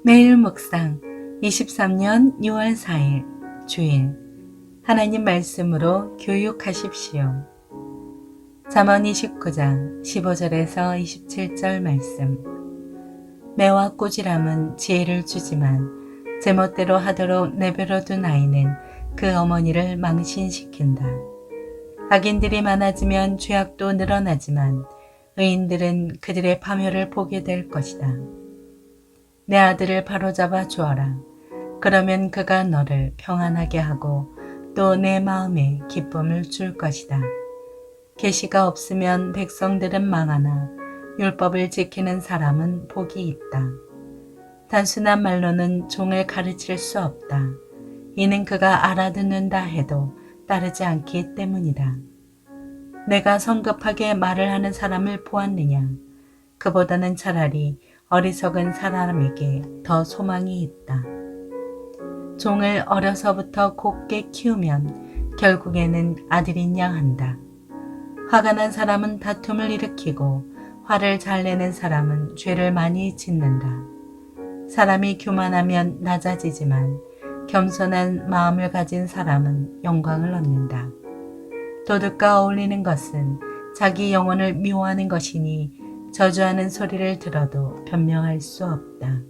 매일 묵상 23년 6월 4일 주일 하나님 말씀으로 교육하십시오. 잠언 29장 15절에서 27절 말씀. 매와 꾸지람은 지혜를 주지만 제멋대로 하도록 내버려 둔 아이는 그 어머니를 망신시킨다. 악인들이 많아지면 죄악도 늘어나지만 의인들은 그들의 파멸을 보게 될 것이다. 내 아들을 바로잡아 주어라. 그러면 그가 너를 평안하게 하고 또 내 마음에 기쁨을 줄 것이다. 계시가 없으면 백성들은 망하나 율법을 지키는 사람은 복이 있다. 단순한 말로는 종을 가르칠 수 없다. 이는 그가 알아듣는다 해도 따르지 않기 때문이다. 내가 성급하게 말을 하는 사람을 보았느냐? 그보다는 차라리 어리석은 사람에게 더 소망이 있다. 종을 어려서부터 곱게 키우면 결국에는 아들인 양 한다. 화가 난 사람은 다툼을 일으키고 화를 잘 내는 사람은 죄를 많이 짓는다. 사람이 교만하면 낮아지지만 겸손한 마음을 가진 사람은 영광을 얻는다. 도둑과 어울리는 것은 자기 영혼을 미워하는 것이니 저주하는 소리를 들어도 변명할 수 없다.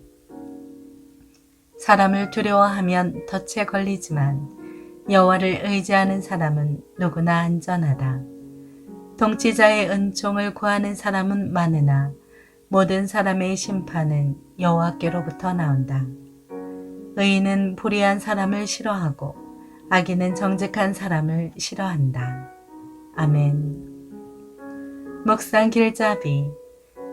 사람을 두려워하면 덫에 걸리지만 여호와를 의지하는 사람은 누구나 안전하다. 통치자의 은총을 구하는 사람은 많으나 모든 사람의 심판은 여호와께로부터 나온다. 의인은 불의한 사람을 싫어하고 악인은 정직한 사람을 싫어한다. 아멘. 묵상 길잡이.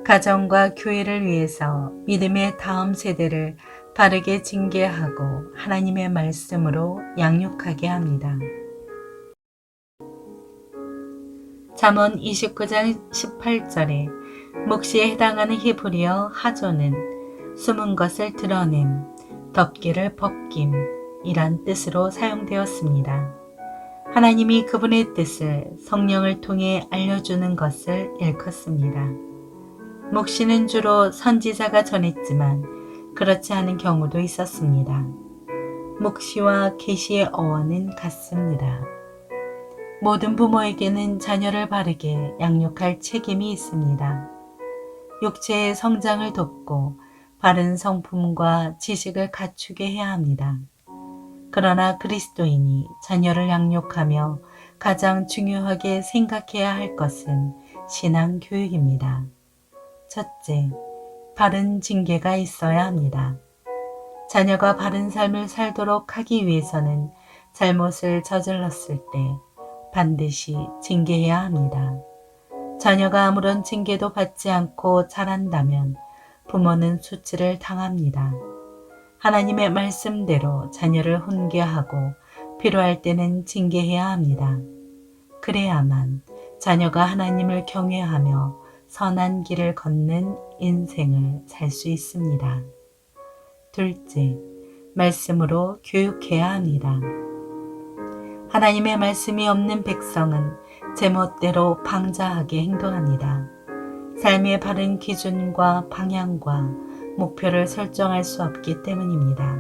가정과 교회를 위해서 믿음의 다음 세대를 바르게 징계하고 하나님의 말씀으로 양육하게 합니다. 잠언 29장 18절에 묵시에 해당하는 히브리어 하조는 숨은 것을 드러냄, 덮개를 벗김 이란 뜻으로 사용되었습니다. 하나님이 그분의 뜻을 성령을 통해 알려주는 것을 일컫습니다. 묵시는 주로 선지자가 전했지만 그렇지 않은 경우도 있었습니다. 묵시와 계시의 어원은 같습니다. 모든 부모에게는 자녀를 바르게 양육할 책임이 있습니다. 육체의 성장을 돕고 바른 성품과 지식을 갖추게 해야 합니다. 그러나 그리스도인이 자녀를 양육하며 가장 중요하게 생각해야 할 것은 신앙 교육입니다. 첫째, 바른 징계가 있어야 합니다. 자녀가 바른 삶을 살도록 하기 위해서는 잘못을 저질렀을 때 반드시 징계해야 합니다. 자녀가 아무런 징계도 받지 않고 자란다면 부모는 수치를 당합니다. 하나님의 말씀대로 자녀를 훈계하고 필요할 때는 징계해야 합니다. 그래야만 자녀가 하나님을 경외하며 선한 길을 걷는 인생을 살 수 있습니다. 둘째, 말씀으로 교육해야 합니다. 하나님의 말씀이 없는 백성은 제멋대로 방자하게 행동합니다. 삶의 바른 기준과 방향과 목표를 설정할 수 없기 때문입니다.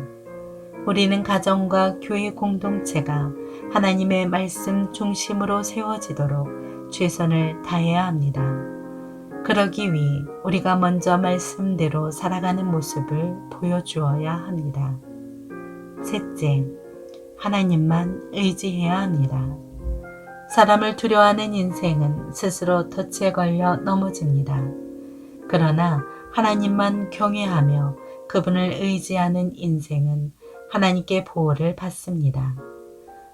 우리는 가정과 교회 공동체가 하나님의 말씀 중심으로 세워지도록 최선을 다해야 합니다. 그러기 위해 우리가 먼저 말씀대로 살아가는 모습을 보여주어야 합니다. 셋째, 하나님만 의지해야 합니다. 사람을 두려워하는 인생은 스스로 덫에 걸려 넘어집니다. 그러나 하나님만 경외하며 그분을 의지하는 인생은 하나님께 보호를 받습니다.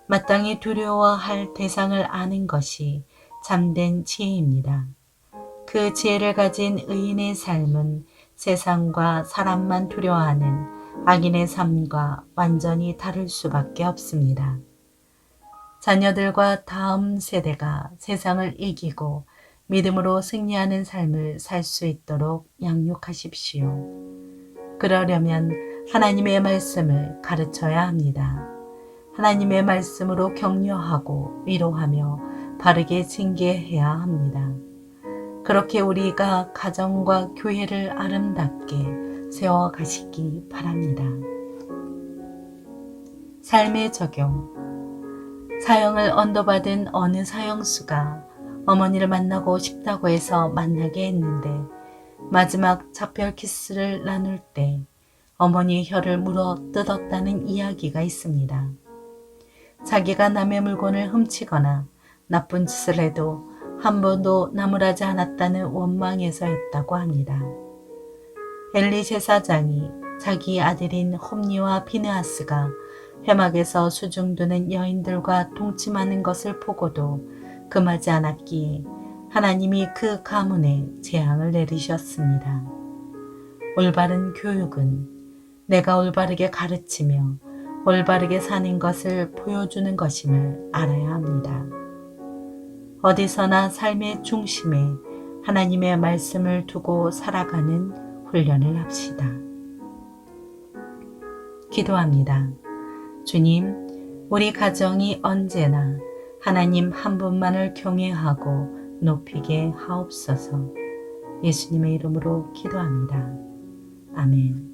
마땅히 두려워할 대상을 아는 것이 참된 지혜입니다. 그 지혜를 가진 의인의 삶은 세상과 사람만 두려워하는 악인의 삶과 완전히 다를 수밖에 없습니다. 자녀들과 다음 세대가 세상을 이기고 믿음으로 승리하는 삶을 살 수 있도록 양육하십시오. 그러려면 하나님의 말씀을 가르쳐야 합니다. 하나님의 말씀으로 격려하고 위로하며 바르게 징계해야 합니다. 그렇게 우리가 가정과 교회를 아름답게 세워 가시기 바랍니다. 삶의 적용. 사형을 언도받은 어느 사형수가 어머니를 만나고 싶다고 해서 만나게 했는데 마지막 작별 키스를 나눌 때 어머니의 혀를 물어 뜯었다는 이야기가 있습니다. 자기가 남의 물건을 훔치거나 나쁜 짓을 해도 한 번도 나무라지 않았다는 원망에서였다고 합니다. 엘리 제사장이 자기 아들인 홈니와 비느하스가 회막에서 수중두는 여인들과 동침하는 것을 보고도 금하지 않았기에 하나님이 그 가문에 재앙을 내리셨습니다. 올바른 교육은 내가 올바르게 가르치며 올바르게 사는 것을 보여주는 것임을 알아야 합니다. 어디서나 삶의 중심에 하나님의 말씀을 두고 살아가는 훈련을 합시다. 기도합니다. 주님, 우리 가정이 언제나 하나님 한 분만을 경외하고 높이게 하옵소서. 예수님의 이름으로 기도합니다. 아멘.